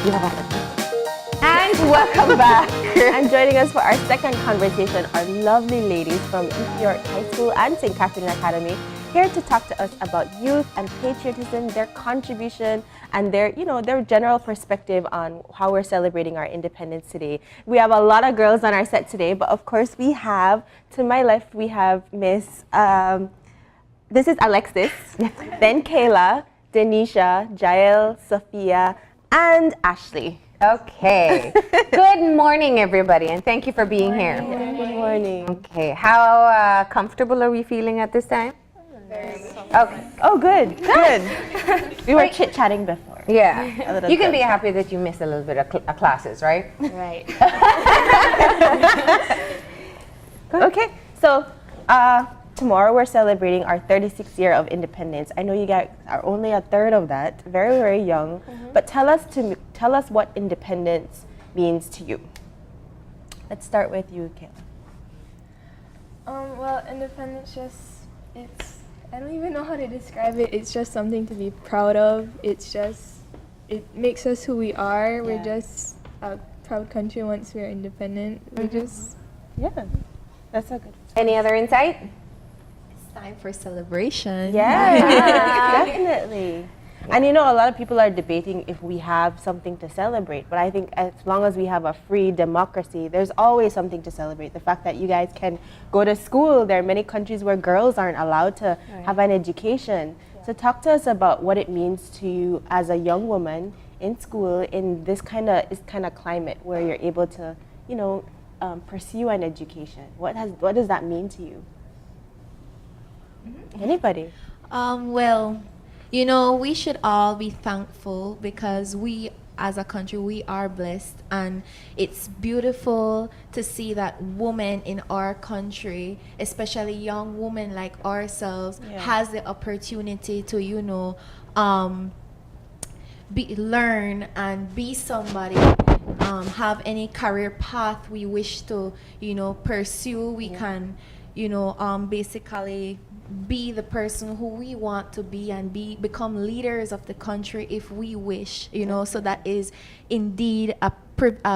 You have a And welcome back. And joining us for our second conversation are lovely ladies from East York High School and St. Catherine Academy, here to talk to us about youth and patriotism, their contribution, and their general perspective on how we're celebrating our independence today. We have a lot of girls on our set today, but of course we have, to my left, we have Miss, this is Alexis, then Kayla, Dienisha, Jael, Sofia, and Ashley. Okay. Good morning, everybody, and thank you for being here. Good morning. Okay. How comfortable are we feeling at this time? Very. Okay. Oh, good. Good. We were chit-chatting before. Yeah. You can be happy that you missed a little bit of classes, right? Right. Okay. So, tomorrow we're celebrating our 36th year of independence. I know you guys are only a third of that, very, very young. But tell us what independence means to you. Let's start with you, Kayla. Well, independence I don't even know how to describe it. It's just something to be proud of. It makes us who we are. Yeah. We're just a proud country once we're independent. Yeah, that's a good. Any other insight? Time for celebration. Yeah, definitely. And a lot of people are debating if we have something to celebrate, but I think as long as we have a free democracy, there's always something to celebrate. The fact that you guys can go to school, there are many countries where girls aren't allowed to have an education. Yeah. So talk to us about what it means to you as a young woman in school in this kind of climate where you're able to, pursue an education. What does that mean to you? Anybody? Well, we should all be thankful because we, as a country, we are blessed, and it's beautiful to see that women in our country, especially young women like ourselves, has the opportunity to, learn and be somebody, have any career path we wish to, pursue. We can, basically be the person who we want to be and become leaders of the country if we wish, so that is indeed a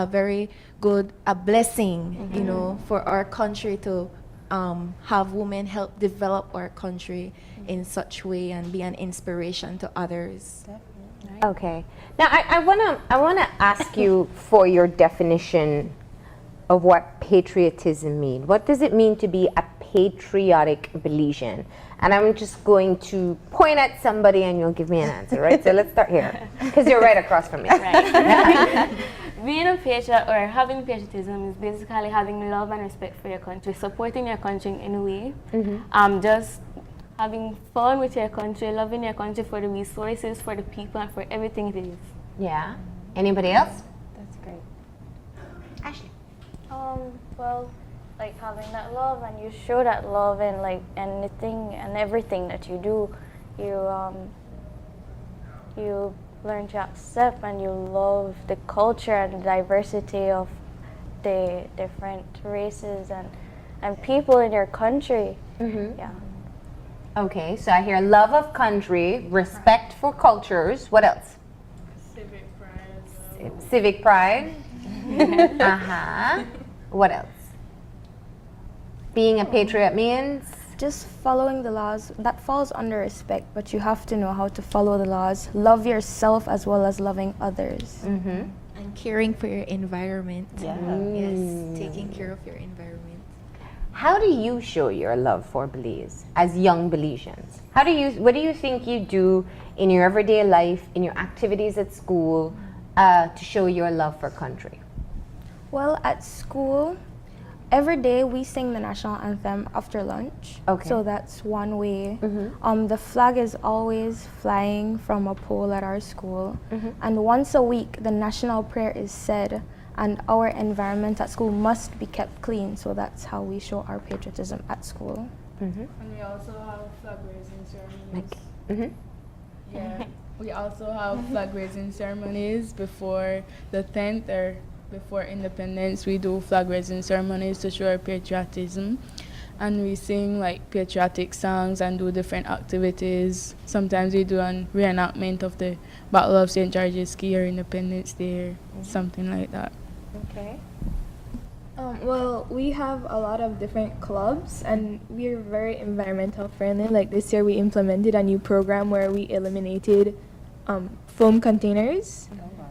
very good blessing, for our country to have women help develop our country in such way and be an inspiration to others. Right. Okay. Now I wanna ask you for your definition of what patriotism means. What does it mean to be a patriotic Belizean? And I'm just going to point at somebody and you'll give me an answer, right? So let's start here, because you're right across from me. Right. Being a patriot or having patriotism is basically having love and respect for your country, supporting your country in any way, just having fun with your country, loving your country for the resources, for the people, and for everything it is. Yeah. Anybody else? That's great. Ashley. Well, like having that love, and you show that love in like anything and everything that you do. You learn to accept and you love the culture and the diversity of the different races and people in your country. Yeah. Okay, so I hear love of country, respect for cultures. What else? Civic pride. Civic pride. What else? Being a patriot means? Just following the laws. That falls under respect, but you have to know how to follow the laws. Love yourself as well as loving others. And caring for your environment. Yeah. Yes, taking care of your environment. How do you show your love for Belize as young Belizeans? What do you think you do in your everyday life, in your activities at school, to show your love for country? Well, at school, every day we sing the national anthem after lunch. Okay. So that's one way. The flag is always flying from a pole at our school. And once a week, the national prayer is said, and our environment at school must be kept clean. So that's how we show our patriotism at school. And we also have flag raising ceremonies. Yeah, we also have flag raising ceremonies before the 10th or before independence. We do flag raising ceremonies to show our patriotism. and we sing like patriotic songs and do different activities. Sometimes we do a reenactment of the Battle of St. George's Key or Independence Day, something like that. Okay. Well, we have a lot of different clubs and we're very environmental friendly. Like this year we implemented a new program where we eliminated foam containers.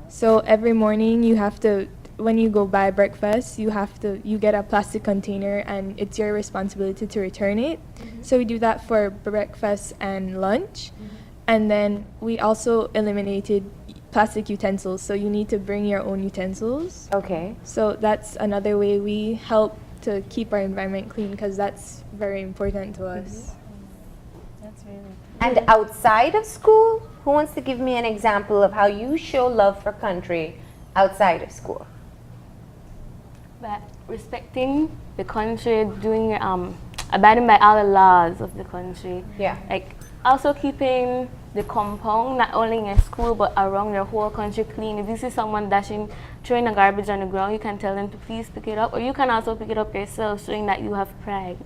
So every morning you have to, when you go buy breakfast, you get a plastic container and it's your responsibility to return it. So we do that for breakfast and lunch. And then we also eliminated plastic utensils, so you need to bring your own utensils. Okay. So that's another way we help to keep our environment clean because that's very important to us. And outside of school, who wants to give me an example of how you show love for country outside of school? But respecting the country, doing abiding by all the laws of the country. Yeah. Like also keeping the compound, not only in your school but around your whole country clean. If you see someone throwing a garbage on the ground, you can tell them to please pick it up, or you can also pick it up yourself, showing that you have pride.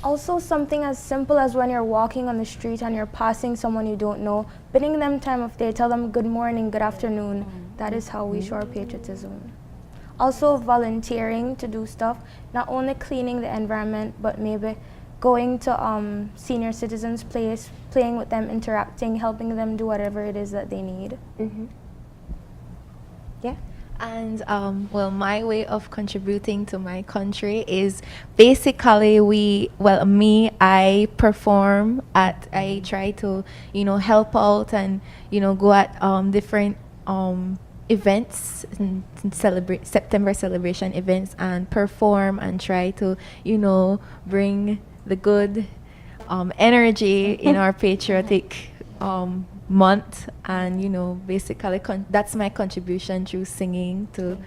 Also, something as simple as when you're walking on the street and you're passing someone you don't know, bidding them time of day, tell them good morning, good afternoon. That is how we show our patriotism. Also, volunteering to do stuff, not only cleaning the environment, but maybe going to senior citizens' place, playing with them, interacting, helping them do whatever it is that they need. Yeah. And well, my way of contributing to my country is basically I perform I try to, help out and, go at different events and celebrate September celebration events and perform and try to, bring the good energy in our patriotic month, and basically that's my contribution through singing to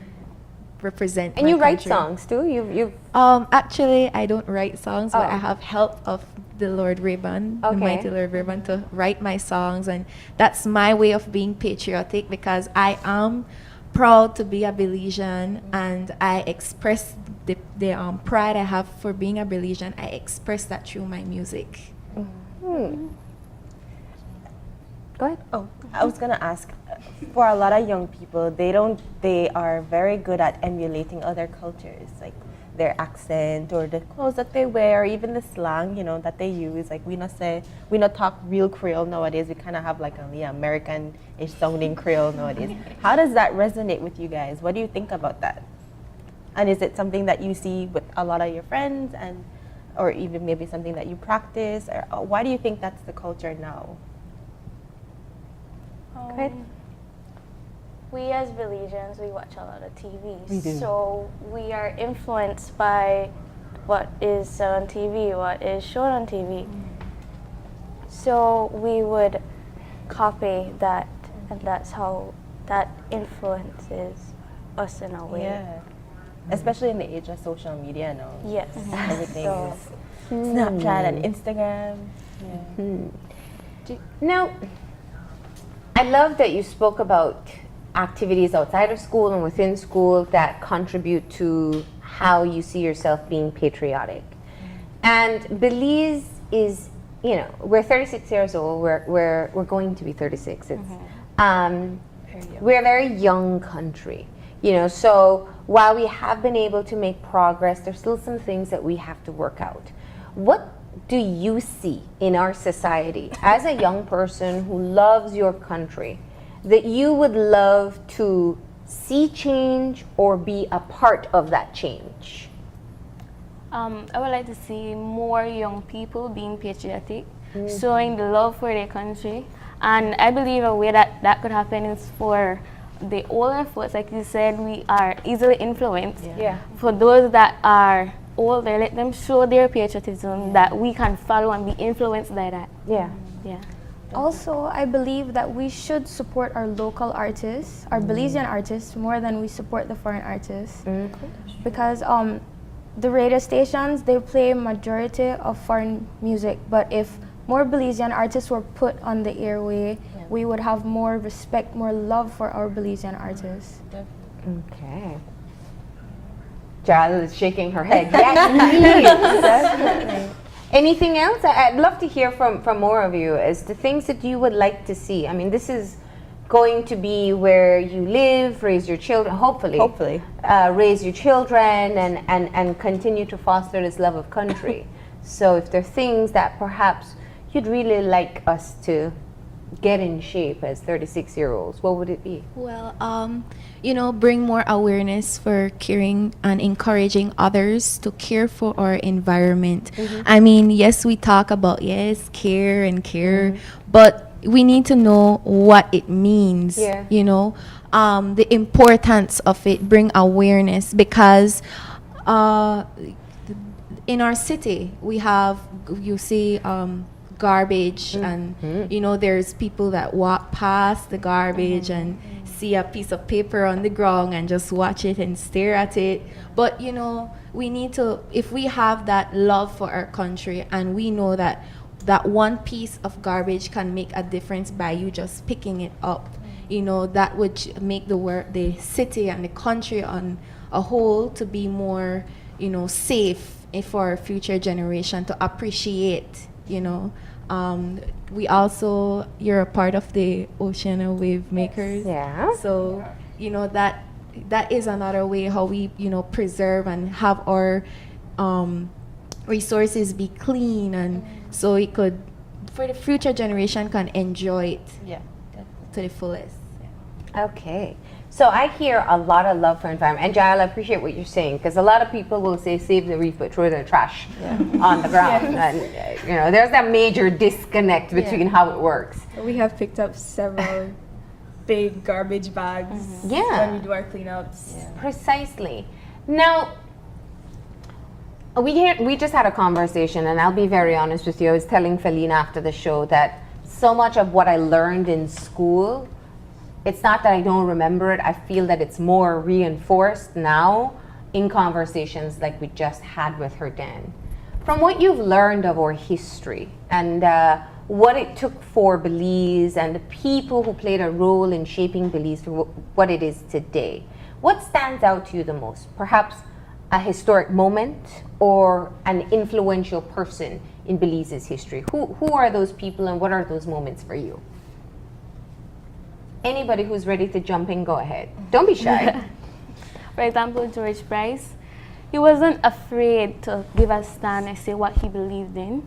represent. And my you write country. songs too? You Actually I don't write songs, but Oh. I have help of the Lord Raven, the Okay. mighty Lord Raven, to write my songs, and that's my way of being patriotic because I am proud to be a Belizean, and I express the pride I have for being a Belizean. I express that through my music. Go ahead. Oh, I was gonna ask, for a lot of young people, they are very good at emulating other cultures, like their accent or the clothes that they wear, or even the slang, that they use. Like we not talk real Creole nowadays. We kind of have like a American-ish sounding Creole nowadays. How does that resonate with you guys? What do you think about that? And is it something that you see with a lot of your friends, or even maybe something that you practice? Or why do you think that's the culture now? ahead. We as Belizeans, we watch a lot of TV. We do. So we are influenced by what is said on TV, what is shown on TV. So we would copy that, and that's how that influences us in a way. Yeah. Especially in the age of social media now. Yes. Everything So- is Snapchat and Instagram. Yeah. Now, I love that you spoke about activities outside of school and within school that contribute to how you see yourself being patriotic. And Belize is, we're 36 years old. We're going to be 36. It's we're a very young country, So while we have been able to make progress, there's still some things that we have to work out. What do you see in our society as a young person who loves your country that you would love to see change or be a part of that change? I would like to see more young people being patriotic, showing the love for their country. And I believe a way that could happen is for the older folks, like you said, we are easily influenced. Yeah. For those that are older, let them show their patriotism that we can follow and be influenced by that. Yeah. Yeah. Also, I believe that we should support our local artists, our Belizean artists, more than we support the foreign artists. Because the radio stations, they play majority of foreign music, but if more Belizean artists were put on the airway, we would have more respect, more love for our Belizean artists. Okay. Jael is shaking her head. Yes, please. Definitely. Anything else? I'd love to hear from more of you as to things that you would like to see. I mean, this is going to be where you live, raise your children, hopefully, raise your children and continue to foster this love of country. So if there are things that perhaps you'd really like us to get in shape as 36-year-olds, what would it be? Well, bring more awareness for caring and encouraging others to care for our environment. I mean, yes, we talk about, care and care, but we need to know what it means, the importance of it, bring awareness, because in our city, we have, garbage and there's people that walk past the garbage and see a piece of paper on the ground and just watch it and stare at it. But we need to, if we have that love for our country and we know that one piece of garbage can make a difference by you just picking it up, that would make the city and the country on a whole to be more safe for future generation to appreciate. We also, you're a part of the Ocean and Wave Makers. Yeah. So, that is another way how we, preserve and have our resources be clean, and so it could, for the future generation, can enjoy it to the fullest. Okay. So I hear a lot of love for environment. And Jael, I appreciate what you're saying, because a lot of people will say save the reef but throw their trash on the ground. And there's that major disconnect between how it works. We have picked up several big garbage bags when we do our cleanups. Precisely. Now, we just had a conversation, and I'll be very honest with you. I was telling Felina after the show that so much of what I learned in school, it's not that I don't remember it. I feel that it's more reinforced now in conversations like we just had with her then. From what you've learned of our history and what it took for Belize and the people who played a role in shaping Belize to what it is today, what stands out to you the most? Perhaps a historic moment or an influential person in Belize's history? Who are those people and what are those moments for you? Anybody who's ready to jump in, go ahead. Don't be shy. For example, George Price, he wasn't afraid to give a stand and say what he believed in.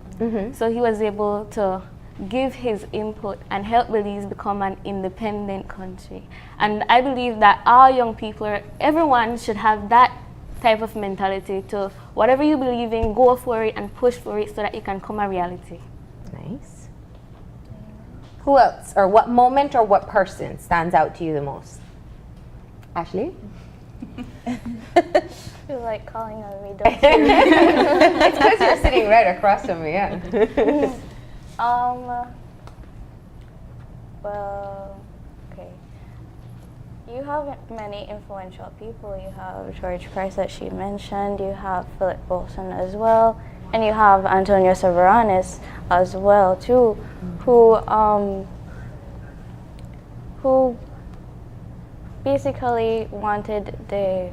So he was able to give his input and help Belize become an independent country. And I believe that all young people, everyone should have that type of mentality to whatever you believe in, go for it and push for it so that it can come a reality. Nice. Who else, or what moment or what person stands out to you the most? Ashley? You like calling on me, don't you? It's because you're sitting right across from me, Well, okay. You have many influential people. You have George Price that she mentioned. You have Philip Bolson as well. And you have Antonio Soberanes as well too, who basically wanted the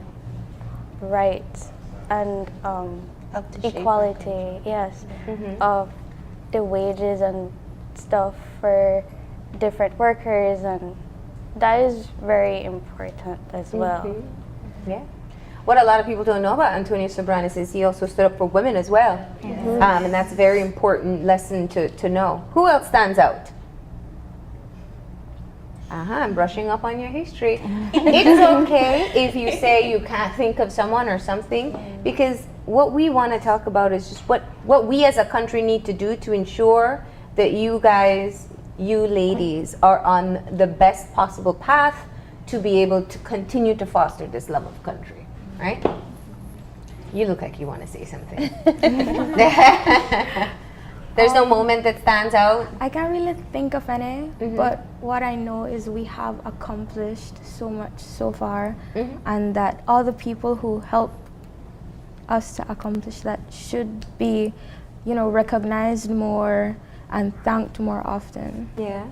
rights and equality, of the wages and stuff for different workers, and that is very important as well. Yeah. What a lot of people don't know about Antonio Soberanes is he also stood up for women as well. And that's a very important lesson to know. Who else stands out? I'm brushing up on your history. It's okay if you say you can't think of someone or something, because what we want to talk about is just what we as a country need to do to ensure that you guys, you ladies, are on the best possible path to be able to continue to foster this love of country. Right? You look like you want to say something. There's no moment that stands out? I can't really think of any, but what I know is we have accomplished so much so far, and that all the people who helped us to accomplish that should be, recognized more and thanked more often. Yeah.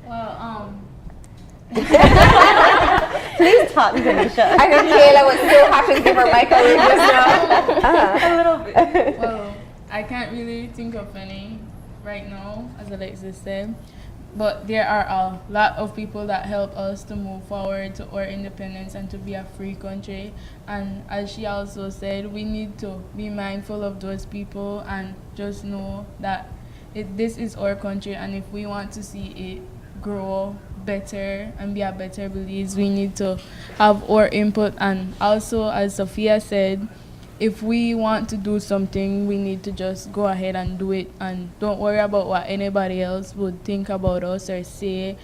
Well, Please talk, Dienisha. I think Kayla was so happy to give her mic away just now. A little bit. Well, I can't really think of any right now, as Alexis said. But there are a lot of people that help us to move forward to our independence and to be a free country. And as she also said, we need to be mindful of those people and just know that this is our country, and if we want to see it grow better and be a better Belize, we need to have our input. And also, as Sofia said, if we want to do something, we need to just go ahead and do it, and don't worry about what anybody else would think about us or say.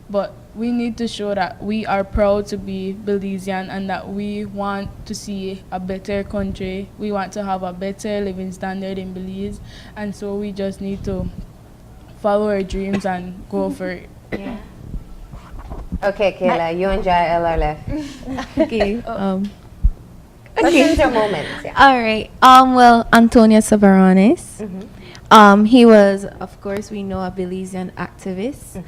But we need to show that we are proud to be Belizean and that we want to see a better country. We want to have a better living standard in Belize, and so we just need to follow our dreams and go for it. Yeah. Okay, Kayla, you and Jael are left. Okay. Questions or moments? Yeah. All right. Well, Antonio Sabaranes. He was, of course, we know, a Belizean activist.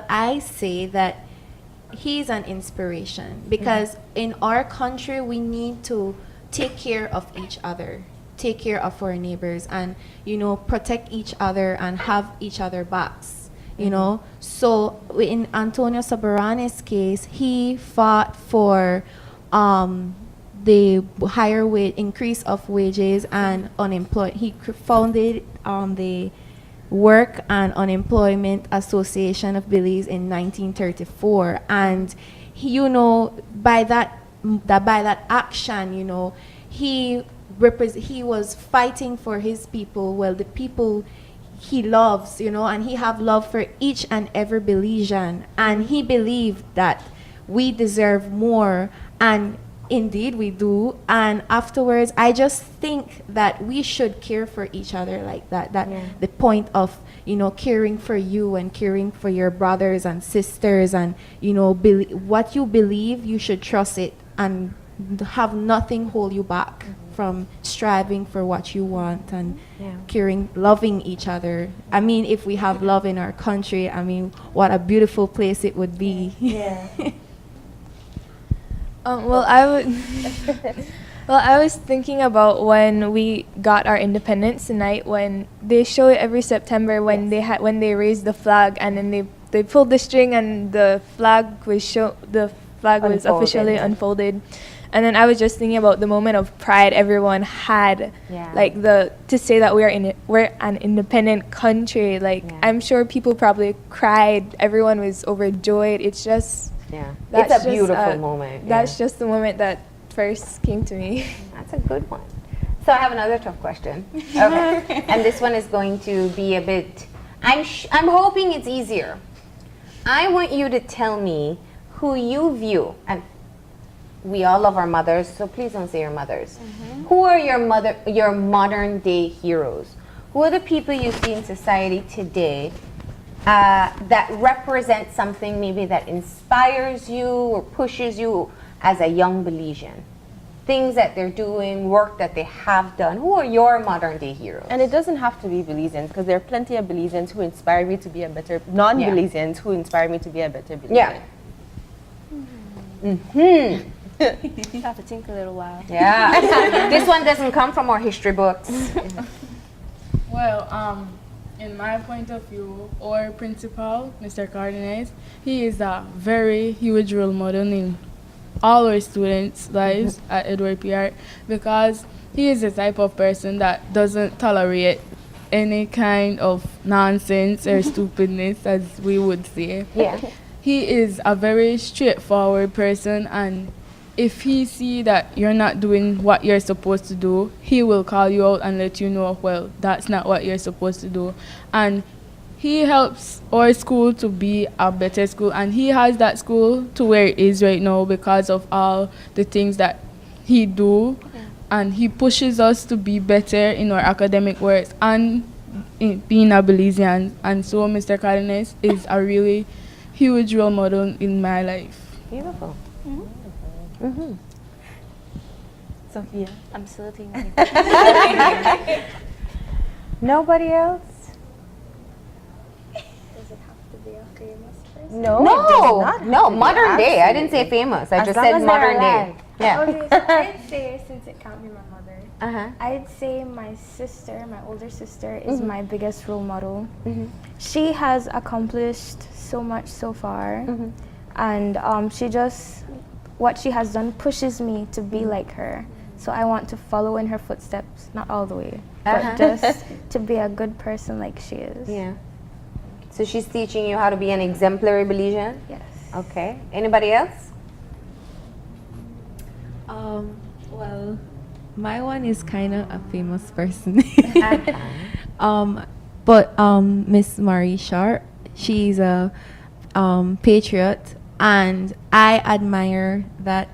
I say that he's an inspiration because in our country we need to take care of each other, take care of our neighbors, and protect each other and have each other backs. So in Antonio Sabaranes' case, he fought for the higher increase of wages and unemployment. He founded the Work and Unemployment Association of Belize in 1934, and by that action, he was fighting for his people. Well, the people he loves, and he have love for each and every Belizean, and he believed that we deserve more, and indeed we do. And afterwards, I just think that we should care for each other like that. The point of caring for you and caring for your brothers and sisters, and what you believe, you should trust it and have nothing hold you back from striving for what you want and loving each other. I mean, if we have love in our country, I mean, what a beautiful place it would be. I was thinking about when we got our independence tonight, when they show it every September when they raised the flag, and then they pulled the string and the flag was officially unfolded. And then I was just thinking about the moment of pride everyone had, to say that we're an independent country. I'm sure people probably cried. Everyone was overjoyed. It's just it's a beautiful moment. That's just the moment that first came to me. That's a good one. So I have another tough question. Okay, and this one is going to be a bit. I'm hoping it's easier. I want you to tell me who you view, and we all love our mothers, so please don't say your mothers. Who are your modern day heroes? Who are the people you see in society today that represent something maybe that inspires you or pushes you as a young Belizean? Things that they're doing, work that they have done. Who are your modern day heroes? And it doesn't have to be Belizeans, because there are plenty of Belizeans who inspire me to be a better, non-Belizeans who inspire me to be a better Belizean. You have to think a little while. Yeah. This one doesn't come from our history books. Well, in my point of view, our principal, Mr. Cardenas, he is a very huge role model in all our students' lives at Edward PR, because he is the type of person that doesn't tolerate any kind of nonsense or stupidness, as we would say. He is a very straightforward person, and if he see that you're not doing what you're supposed to do, he will call you out and let you know, well, that's not what you're supposed to do. And he helps our school to be a better school, and he has that school to where it is right now because of all the things that he do, and he pushes us to be better in our academic works and in being a Belizean. And so Mr. Cardenas is a really huge role model in my life. Beautiful. Sofia. I'm still thinking. Nobody else? Does it have to be a famous person. No, it No, does not have no, to be, modern day. I didn't say absolutely. famous. I As just long said as they're modern day. alive. Yeah. Okay, so I'd say, since it can't be my mother, Uh-huh. I'd say my sister, my older sister, is my biggest role model. She has accomplished so much so far, and she just, what she has done pushes me to be like her. So I want to follow in her footsteps, not all the way, but just to be a good person like she is. Yeah. So she's teaching you how to be an exemplary Belizean? Yes. Okay. Anybody else? Well, my one is kind of a famous person. But Miss Marie Sharp, she's a patriot, and I admire that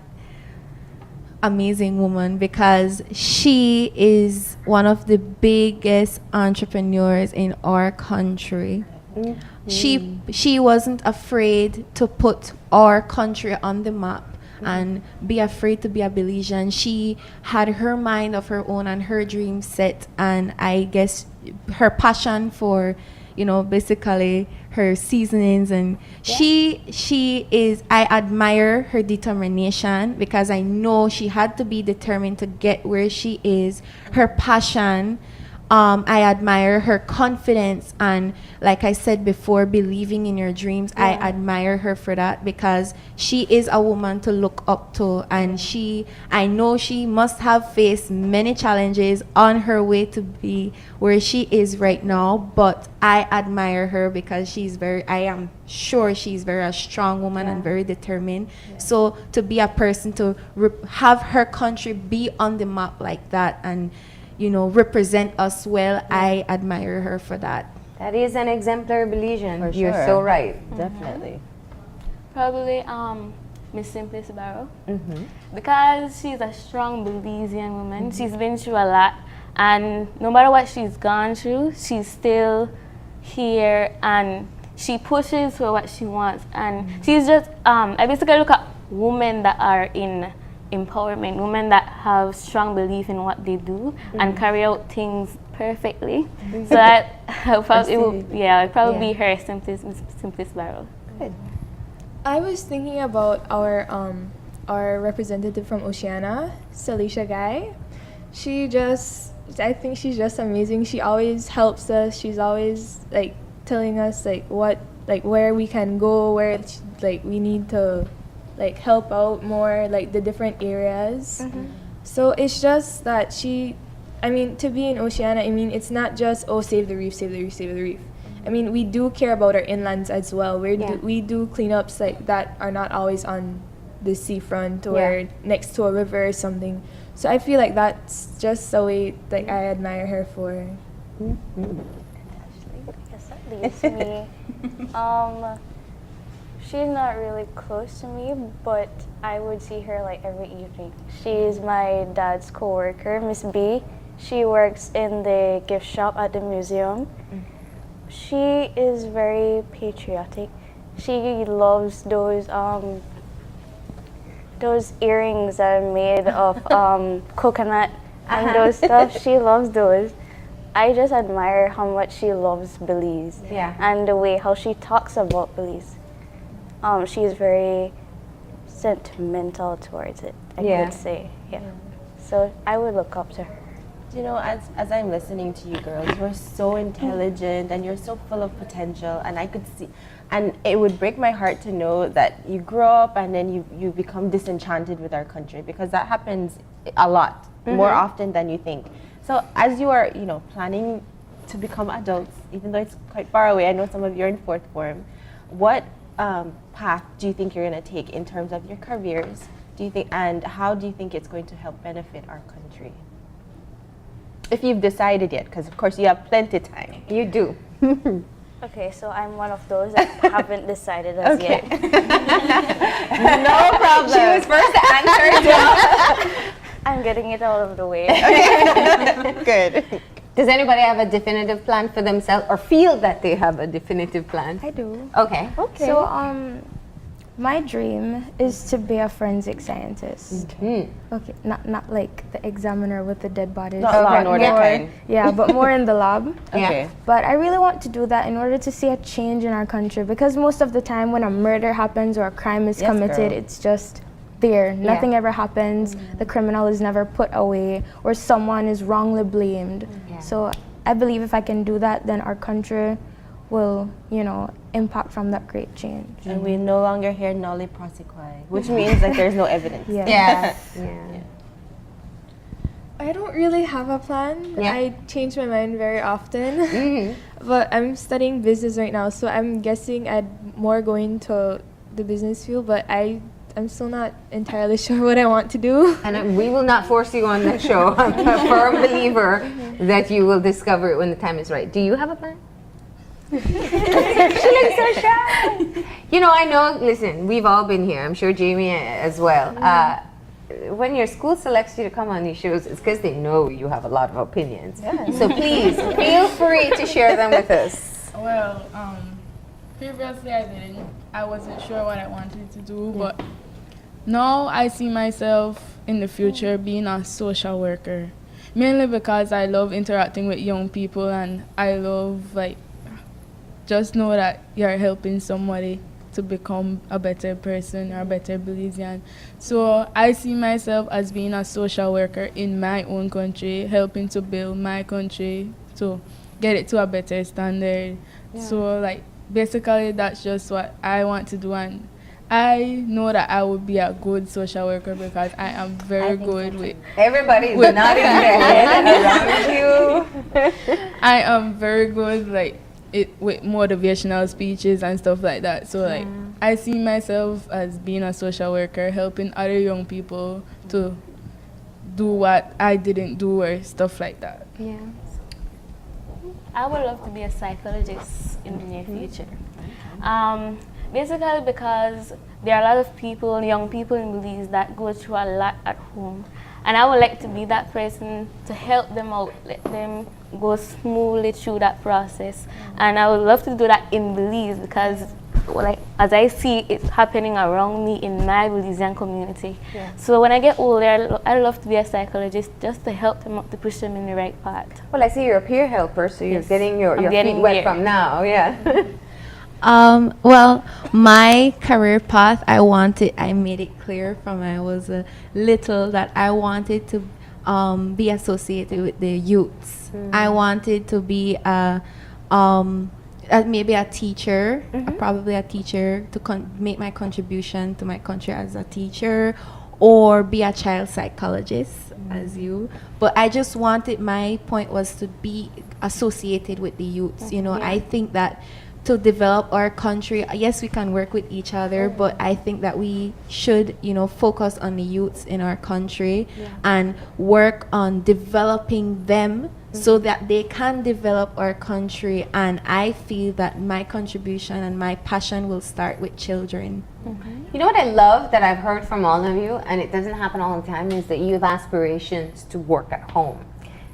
amazing woman because she is one of the biggest entrepreneurs in our country. She wasn't afraid to put our country on the map and be afraid to be a Belizean. She had her mind of her own and her dream set, and I guess her passion for, you know, basically her seasonings, and she is, I admire her determination because I know she had to be determined to get where she is. Her passion, I admire her confidence, and like I said before, believing in your dreams. I admire her for that because she is a woman to look up to, and I know she must have faced many challenges on her way to be where she is right now, but I admire her because I am sure she's very a strong woman and very determined. So to be a person to have her country be on the map like that and, you know, represent us well, I admire her for that. That is an exemplary Belizean. For You're sure. so right. Definitely. Probably Miss Simplice Barrow, because she's a strong Belizean woman. She's been through a lot, and no matter what she's gone through, she's still here, and she pushes for what she wants. And she's just, I basically look at women that are in empowerment, women that have strong belief in what they do and carry out things perfectly. So that it'd probably be her, Simplice Barrow. I was thinking about our representative from Oceania, Celicia Guy. I think she's just amazing. She always helps us. She's always like telling us where we can go, where we need to help out more, the different areas. So it's just that to be in Oceania, it's not just, save the reef, save the reef, save the reef. We do care about our inlands as well. We do cleanups that are not always on the seafront or next to a river or something. So I feel like that's just a way I admire her for. Yes, that leads me. She's not really close to me, but I would see her every evening. She's my dad's co-worker, Miss B. She works in the gift shop at the museum. She is very patriotic. She loves those earrings that are made of coconut and those stuff. She loves those. I just admire how much she loves Belize and the way how she talks about Belize. She's very sentimental towards it, I could say. So I would look up to her. You know, as I'm listening to you girls, you're so intelligent and you're so full of potential, and I could see, and it would break my heart to know that you grow up and then you become disenchanted with our country, because that happens a lot, more often than you think. So as you are, planning to become adults, even though it's quite far away, I know some of you are in fourth form, what path do you think you're going to take in terms of your careers? And how do you think it's going to help benefit our country? If you've decided yet, because of course you have plenty time. You do. Okay, so I'm one of those that haven't decided as yet. No problem. She was first to answer. I'm getting it out of the way. Good. Does anybody have a definitive plan for themselves or feel that they have a definitive plan? I do. Okay. So My dream is to be a forensic scientist. Mm. Okay, not like the examiner with the dead bodies. Not Law and Order more, kind. Yeah, but more in the lab. Okay. But I really want to do that in order to see a change in our country, because most of the time when a murder happens or a crime is Yes, committed, girl. it's just there. Nothing ever happens. The criminal is never put away, or someone is wrongly blamed. So I believe if I can do that, then our country will, impact from that great change. And we no longer hear nolli prosequi, which means like there's no evidence. Yeah. I don't really have a plan. Yeah. I change my mind very often. Mm-hmm. But I'm studying business right now, so I'm guessing I'd more go into the business field, but I'm still not entirely sure what I want to do. And we will not force you on the show. I'm a firm believer that you will discover it when the time is right. Do you have a plan? She looks so shy. I know, listen, we've all been here. I'm sure Jamie as well. When your school selects you to come on these shows, it's because they know you have a lot of opinions. So please, feel free to share them with us. Well, previously I wasn't sure what I wanted to do, but now I see myself in the future being a social worker. Mainly because I love interacting with young people, and I love just know that you're helping somebody to become a better person or a better Belizean. So I see myself as being a social worker in my own country, helping to build my country to get it to a better standard. So basically that's just what I want to do, and I know that I would be a good social worker because I am very good with... Everybody is nodding their head around you. I am very good with motivational speeches and stuff like that. So I see myself as being a social worker, helping other young people to do what I didn't do or stuff like that. Yeah. I would love to be a psychologist in the near future. Basically because there are a lot of people, young people in Belize that go through a lot at home. And I would like to be that person to help them out, let them go smoothly through that process. And I would love to do that in Belize because as I see it happening around me in my Belizean community. So when I get older, I'd love to be a psychologist just to help them out, to push them in the right path. Well, I see you're a peer helper, so you're getting your getting feet wet there. from now, yeah. Well, my career path, I made it clear from when I was little that I wanted to be associated with the youths. I wanted to be maybe a teacher, probably a teacher to make my contribution to my country as a teacher, or be a child psychologist as you. But I just wanted, my point was to be associated with the youths. I think that to develop our country, yes, we can work with each other, but I think that we should, focus on the youths in our country and work on developing them so that they can develop our country. And I feel that my contribution and my passion will start with children. You know what I love that I've heard from all of you, and it doesn't happen all the time, is that you have aspirations to work at home.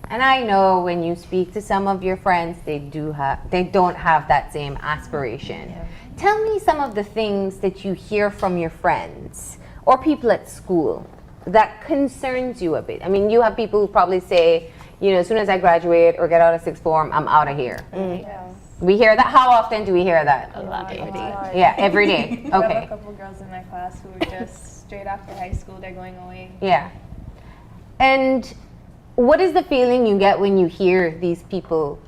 And I know when you speak to some of your friends, they don't have that same aspiration. Tell me some of the things that you hear from your friends or people at school that concerns you a bit. I mean, you have people who probably say, as soon as I graduate or get out of sixth form, I'm out of here. We hear that. How often do we hear that? A lot. Yeah, every day. I have Okay. a couple girls in my class who are just straight after high school, they're going away. Yeah. And what is the feeling you get when you hear these people,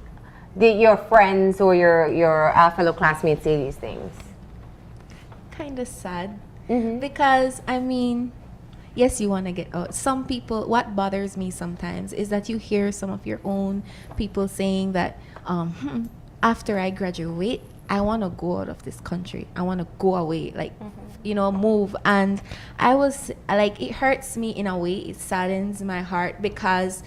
your friends or your fellow classmates say these things? Kind of sad. Because, yes, you want to get out. Some people, what bothers me sometimes is that you hear some of your own people saying that after I graduate, I want to go out of this country. I want to go away, move. And I was it hurts me in a way. It saddens my heart because,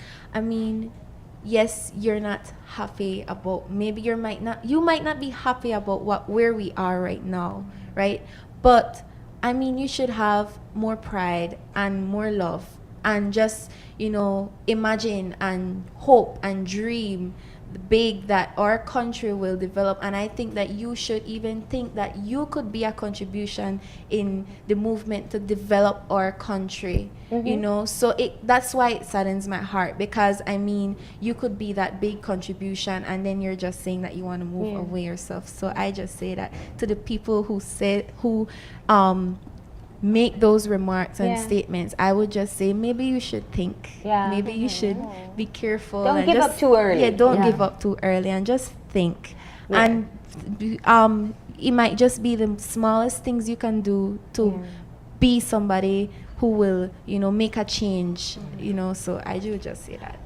yes, you're not happy about, maybe you might not be happy about where we are right now, right? But you should have more pride and more love and just, imagine and hope and dream big that our country will develop, and I think that you should even think that you could be a contribution in the movement to develop our country. You know, so that's why it saddens my heart, because I mean, you could be that big contribution and then you're just saying that you want to move away yourself. So I just say that to the people who make those remarks and statements, I would just say maybe you should think. Maybe you should be careful. Don't and give just, up too early. Yeah, don't give up too early, and just think. And it might just be the smallest things you can do to be somebody who will, you know, make a change. You know, so I would just say that.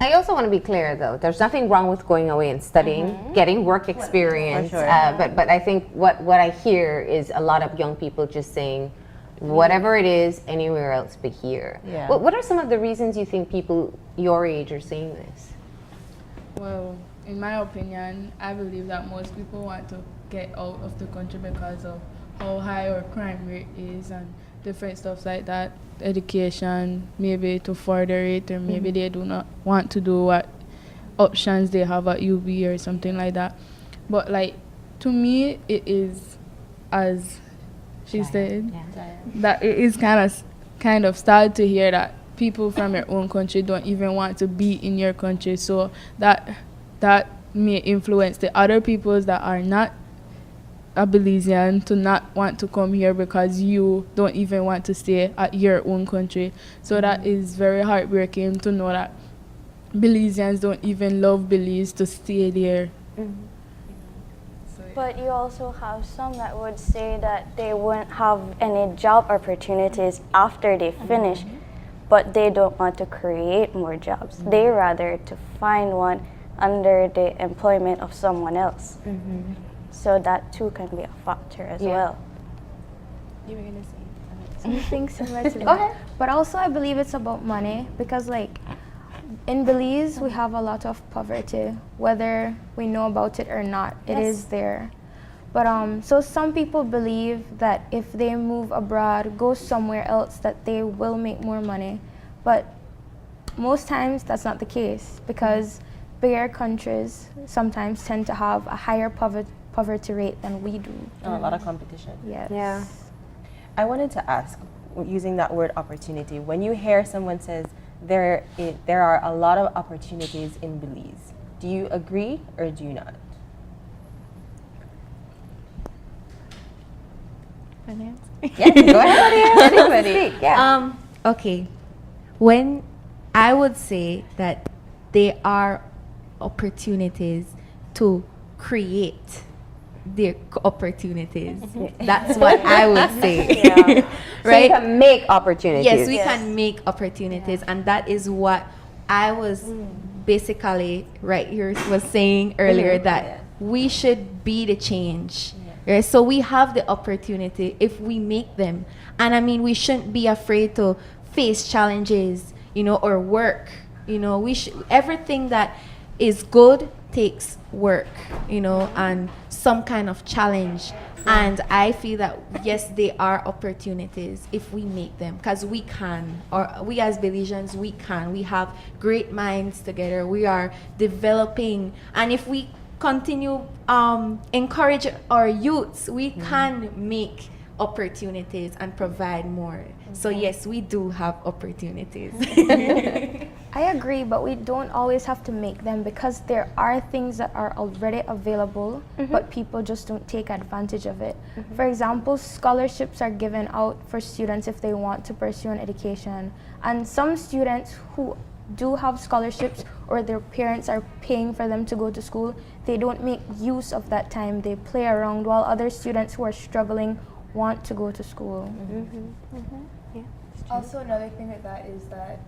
I also want to be clear, though. There's nothing wrong with going away and studying, getting work experience. But I think what I hear is a lot of young people just saying, whatever it is, anywhere else but here. What are some of the reasons you think people your age are saying this? Well, in my opinion, I believe that most people want to get out of the country because of how high our crime rate is and different stuff like that. Education, maybe to further it, or maybe they do not want to do what options they have at UB or something like that. But like, to me, it is, as she said, that it is kind of sad to hear that people from your own country don't even want to be in your country. So that may influence the other peoples that are not a Belizean to not want to come here because you don't even want to stay at your own country. So that is very heartbreaking to know that Belizeans don't even love Belize to stay there. But you also have some that would say that they won't have any job opportunities after they finish, but they don't want to create more jobs. They rather to find one under the employment of someone else. So that too can be a factor as well. You were going to say Something similar to that. But also I believe it's about money, because like in Belize we have a lot of poverty, whether we know about it or not. It is there. But so some people believe that if they move abroad, go somewhere else, that they will make more money. But most times that's not the case, because bigger countries sometimes tend to have a higher poverty rate than we do. A lot of competition. Yes. Yeah. I wanted to ask, using that word opportunity, when you hear someone says there are a lot of opportunities in Belize, do you agree or do you not? Yes, go ahead. Anybody. Yeah. Okay. When I would say that there are opportunities to create their opportunities. That's what I would say. Right? So you can make opportunities. Yes, we can make opportunities, and that is what I was basically right here was saying earlier, that we should be the change. Right? So we have the opportunity if we make them, and I mean we shouldn't be afraid to face challenges, you know, or work. You know, we should, everything that is good takes work, you know, and some kind of challenge. And I feel that yes, they are opportunities if we make them, because we can, or we as Belizeans, we can. We have great minds together. We are developing, and if we continue encourage our youths, we can make opportunities and provide more. So yes, we do have opportunities. I agree, but we don't always have to make them, because there are things that are already available, but people just don't take advantage of it. For example, scholarships are given out for students if they want to pursue an education. And some students who do have scholarships, or their parents are paying for them to go to school, they don't make use of that time. They play around, while other students who are struggling want to go to school. Also, another thing with that is that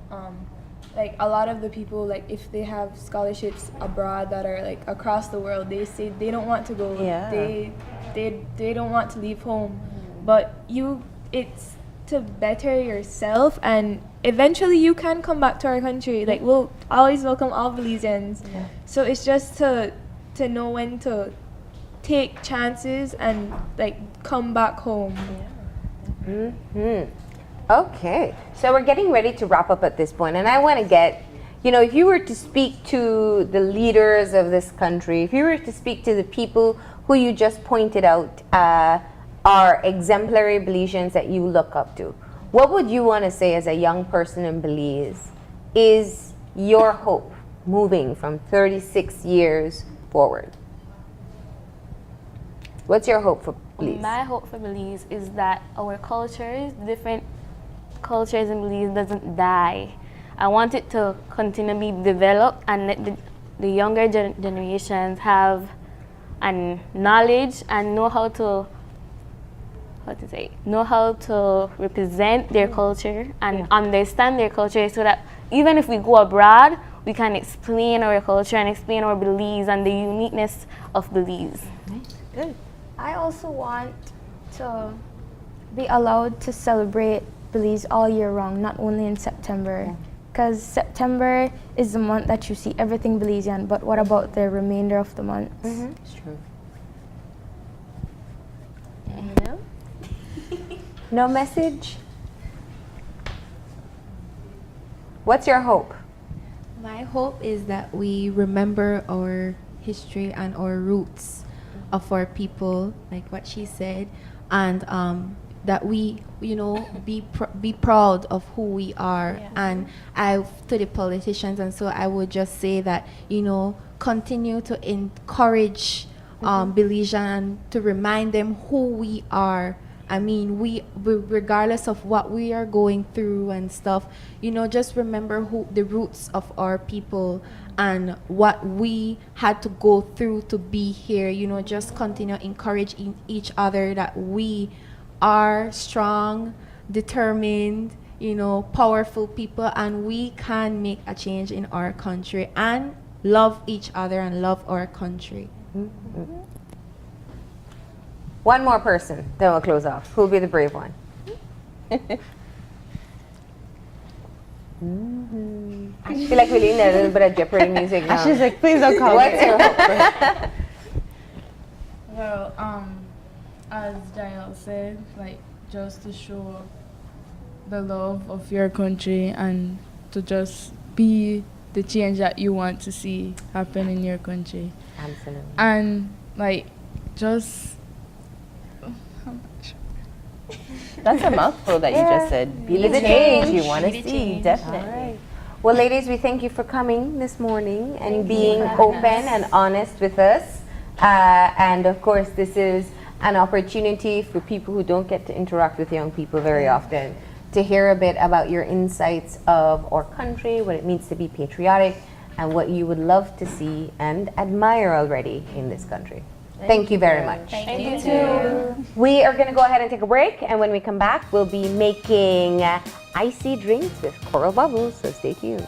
like a lot of the people, like if they have scholarships abroad that are like across the world, they say they don't want to go. They don't want to leave home. But it's to better yourself, and eventually you can come back to our country. Like we'll always welcome all Belizeans. So it's just to know when to take chances and like come back home. Okay, so we're getting ready to wrap up at this point, and I want to get you know, if you were to speak to the leaders of this country, if you were to speak to the people who you just pointed out are exemplary Belizeans that you look up to, what would you want to say as a young person in Belize is your hope moving from 36 years forward? What's your hope for Belize? My hope for Belize is that our cultures, different cultures in Belize, doesn't die. I want it to continue to be developed and let the younger generations have knowledge and know how to represent their culture and understand their culture, so that even if we go abroad, we can explain our culture and explain our Belize and the uniqueness of Belize. Good. I also want to be allowed to celebrate Belize all year round, not only in September. Because September is the month that you see everything Belizean, but what about the remainder of the months? It's true. No? No message? What's your hope? My hope is that we remember our history and our roots of our people, like what she said, and that we, you know, be proud of who we are. And to the politicians, and so I would just say that, you know, continue to encourage Belizean, to remind them who we are. I mean, we regardless of what we are going through and stuff, you know, just remember who the roots of our people and what we had to go through to be here. You know, just continue encouraging each other that we are strong, determined, you know, powerful people, and we can make a change in our country and love each other and love our country. One more person, then we'll close off. Who'll be the brave one? I feel like we need a little bit of Jeopardy music now. She's like, please don't call What's me. your hope? Well, as Jael said, like, just to show the love of your country and to just be the change that you want to see happen in your country. Absolutely. And like, just That's a mouthful that you just said. Be the change you want to see, definitely. Well, ladies, we thank you for coming this morning and being open and honest with us. And of course, this is an opportunity for people who don't get to interact with young people very often to hear a bit about your insights of our country, what it means to be patriotic, and what you would love to see and admire already in this country. Thank you very much. Thank you too. We are going to go ahead and take a break, and when we come back, we'll be making icy drinks with coral bubbles, so stay tuned.